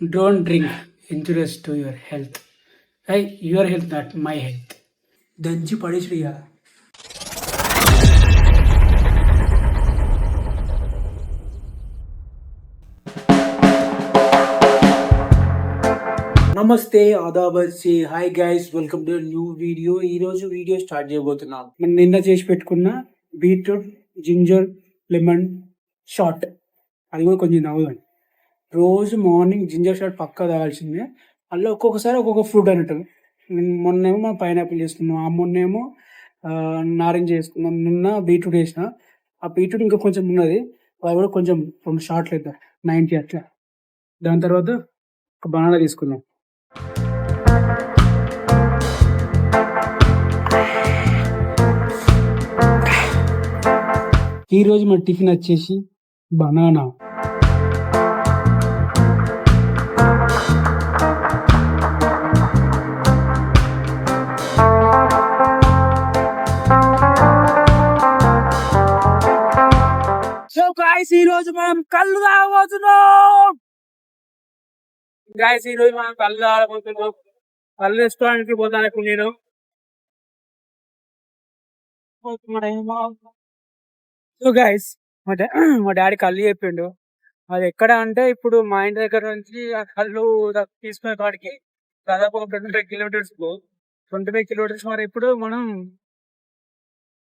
Don't drink injurious to your health. Hey, your health, not my health. దంచి పడేసిడియా. నమస్తే, ఆదాబ్, hi guys, welcome to new video. ఈరోజు video start చేయబోతున్నాను. నేను నిన్న చేసి పెట్టుకున్న బీట్రూట్ జింజర్ లెమన్ షాట్, అది కూడా కొంచెం నవ్వుదండి. రోజు మార్నింగ్ జింజర్ షాట్ పక్కా తాగాల్సిందే. అందులో ఒక్కొక్కసారి ఒక్కొక్క ఫ్రూట్ అన్నట్టు. మొన్నేమో మనం పైనాపిల్ చేసుకున్నాం, ఆ మొన్నేమో నారింజ చేసుకున్నాం, నిన్న బీట్రూట్ వేసిన. ఆ బీట్రూట్ ఇంకా కొంచెం ఉన్నది, అది కూడా కొంచెం 2 షాట్లు అవుతాయి, 90 అట్లా. దాని తర్వాత ఒక బనానా తీసుకున్నాం. ఈరోజు మన టిఫిన్ వచ్చేసి బనానా. సో గాయ్స్, ఈరోజు మనం కళ్ళు తాగబోతున్నాం. గాయ్స్, ఈరోజు మనం కళ్ళు తాగబోతున్నాం. కళ్ళు రెస్టారెంట్ కి పోతాను ఇప్పుడు నేను. సో గైస్, మా డాడీ కళ్ళు చెప్పిండు. అది ఎక్కడ అంటే, ఇప్పుడు మా ఇంటి దగ్గర నుంచి ఆ కళ్ళు తీసుకునే కాడికి దాదాపు ఒక 25 కిలోమీటర్స్. 25 కిలోమీటర్స్ మరి. ఇప్పుడు మనం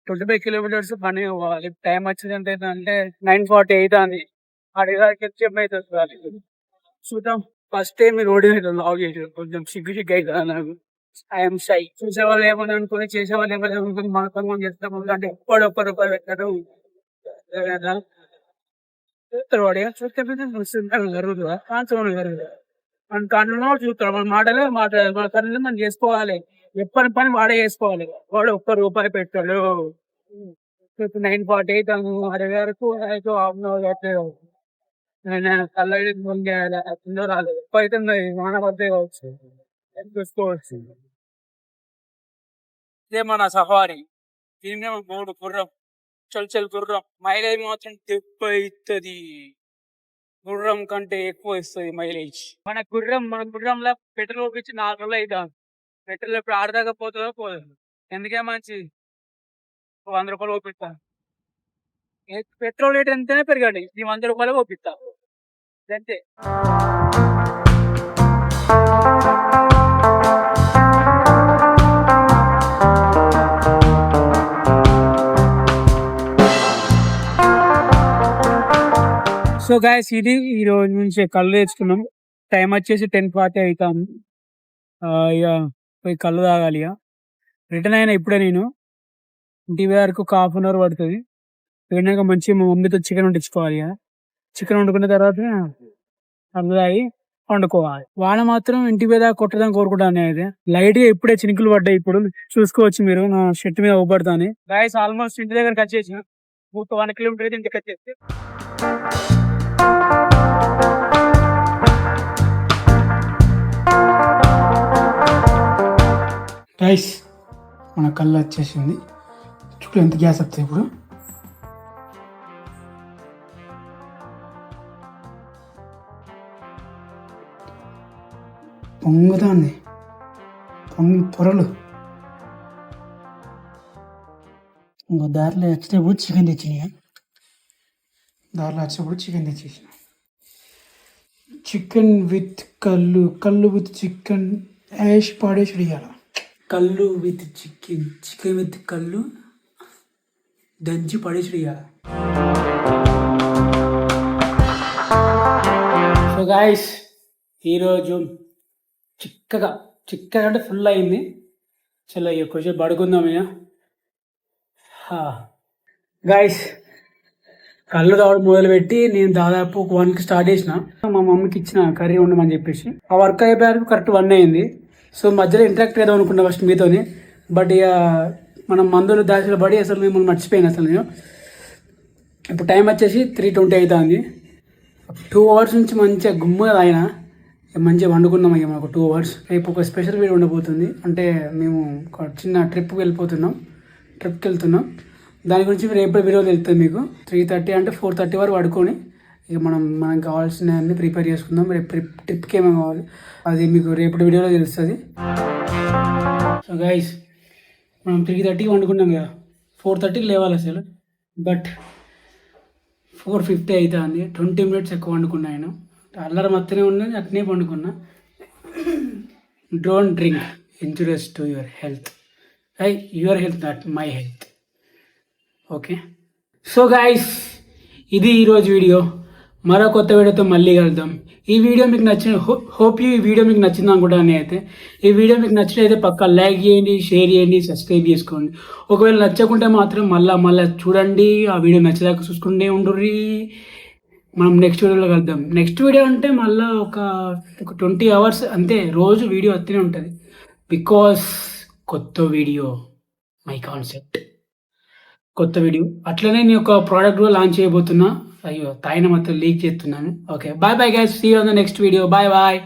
25 కిలోమీటర్స్ పని పోవాలి. టైం వచ్చింది అంటే 9:40 అవుతుంది. అడిగారికి అవుతుంది. చూద్దాం. ఫస్ట్ టైం ఈ రోడ్డు మీద లాగ్ చేసాడు, కొంచెం సిగ్గు అవుతుంది నాకు. I'm shy. చూసేవాళ్ళు ఏమని అనుకుని, చేసేవాళ్ళు ఏమైనా అనుకుని మనం చేస్తాము అంటే ఒక్కడొక్కరు పెట్టారు. జరుగుతుందా జరుగుతుందా మన కన్నులో చూస్తాడు. మన మాటలే మాట్లాడాలి, మన కన్ను మనం చేసుకోవాలి. ఎప్పటి పని వాడే చేసుకోవాలి. వాడు ₹1 పెట్టాడు. 9:40 అవుతాము. 60 వరకు అయితే హాఫ్ అన్ అవర్ పెట్టలేదు. కళ్ళ రాలేదు. ఎక్కువ అవుతుంది, వాన పడితే కావచ్చు, చూసుకోవచ్చు. ఇదే మన సఫారీ. దీని 3 గుర్రం, చల్ గుర్రం. మైలేజ్ మాత్రం 70 ఇస్తుంది. గుర్రం కంటే ఎక్కువ ఇస్తుంది మైలేజ్. మన గుర్రంలో పెట్రోల్ ఒప్పించి 4 రోజులు అవుతాం. పెట్రోల్ ఇప్పుడు ఆడదాకా పోతుందో పోదు. ఎందుకే మంచి ₹100 ఒప్పిస్తా. పెట్రోల్ రేట్ ఎంతైనా పెరగండి, ఈ ₹100 ఒప్పిస్తా అంతే. సో గాయస్, ఇది ఈ రోజు నుంచి కళ్ళు తెచ్చుకున్నాం. టైం వచ్చేసి 10:40 అవుతాం. ఇక పోయి కళ్ళు తాగాలి. ఇక రిటర్న్ అయినా ఇప్పుడే నేను. ఇంటి వరకు ఒక ½ అన్ అవర్ పడుతుంది. పోయినాక మంచి మా మమ్మీతో చికెన్ వండించుకోవాలి. ఇక చికెన్ వండుకున్న తర్వాత కళ్ళు తాగి వండుకోవాలి. వాన మాత్రం ఇంటి మీద కొట్టదని కోరుకుంటాను. అయితే లైట్ గా ఇప్పుడే చినుకులు పడ్డాయి. ఇప్పుడు చూసుకోవచ్చు మీరు, నా షర్ట్ మీద ఊపడతాను. గాయస్, ఆల్మోస్ట్ ఇంటి దగ్గరకు వచ్చేసిన. 1 కిలోమీటర్ అయితే ఇంటికి వచ్చేసి. రైస్ మన కళ్ళు వచ్చేసింది. చూడు ఎంత గ్యాస్ వస్తుంది ఇప్పుడు. పొంగుతాంది, పొరలు. ఇంకో దారిలో వచ్చేటప్పుడు చికెన్ తెచ్చినాయి. తెచ్చేసిన. చికెన్ విత్ కళ్ళు విత్ చికెన్ యాష్ పాడేసి ఇవ్వాలి. కళ్ళు విత్ చికెన్ విత్ కళ్ళు దంచి పడేసి ఇవ్వాలి. సో గాయస్, ఈరోజు చిక్కగా అంటే ఫుల్ అయింది. చలో ఇక కొంచెం పడుకుందాం. ఇక గాయస్, కళ్ళు తాగడం మొదలుపెట్టి నేను దాదాపు 1కి స్టార్ట్ చేసిన. మా మమ్మీకి ఇచ్చిన కర్రీ ఉండమని చెప్పేసి ఆ వర్క్ అయిపోయాక కరెక్ట్ 1 అయింది. సో మధ్యలో ఇంటరాక్ట్ ఏదో అనుకున్నా ఫస్ట్ మీతోని. బట్ ఇక మనం మందులు దాచులు పడి అసలు మిమ్మల్ని మర్చిపోయాను అసలు నేను. ఇప్పుడు టైం వచ్చేసి 3:20 అవుతుంది. 2 అవర్స్ నుంచి మంచిగా గుమ్మగా తాగిన, మంచిగా వండుకున్నాం. ఇక మాకు 2 అవర్స్. రేపు ఒక స్పెషల్ వీడియో ఉండబోతుంది. అంటే మేము ఒక చిన్న ట్రిప్కి వెళ్తున్నాం. దాని గురించి రేపు వీడియో తెలుస్తుంది మీకు. 3:30 అంటే 4:30 వరకు పడుకొని ఇక మనకు కావాల్సినవన్నీ ప్రిపేర్ చేసుకుందాం. రేపు ట్రిప్కి ఏమేమి కావాలి అది మీకు రేపటి వీడియోలో తెలుస్తుంది. సో గైస్ మనం 3:30కి వండుకున్నాం కదా, 4:30కి లేవాలి అసలు. బట్ 4:50 అవుతుంది. 20 minutes ఎక్కువ వండుకున్నా. నేను అల్లరం అత్తనే ఉన్నది, అట్నే పండుకున్నా. Don't drink injurious to your health. Your health not my health. Okay. So guys ఇది ఈరోజు వీడియో. మరో కొత్త వీడియోతో మళ్ళీ కలుద్దాం. ఈ వీడియో మీకు నచ్చిన హోప్ ఈ వీడియో మీకు నచ్చింది అనుకుంటాను. అయితే ఈ వీడియో మీకు నచ్చినైతే పక్కా లైక్ చేయండి, షేర్ చేయండి, సబ్స్క్రైబ్ చేసుకోండి. ఒకవేళ నచ్చకుంటే మాత్రం మళ్ళీ చూడండి. ఆ వీడియో నచ్చేదాకా చూసుకుంటే ఉండుర్రి. మనం నెక్స్ట్ వీడియోలో కలుద్దాం. నెక్స్ట్ వీడియో అంటే మళ్ళీ ఒక 20 hours అంతే. రోజు వీడియో వస్తూనే ఉంటుంది. బికాస్ కొత్త వీడియో, మై కాన్సెప్ట్ కొత్త వీడియో. అట్లనే నేను ఒక ప్రోడక్ట్ కూడా లాంచ్ చేయబోతున్నా. అయ్యో తాయిన మాత్రం లీక్ చేస్తున్నాను. Okay, bye bye guys, see you on the next video. Bye bye.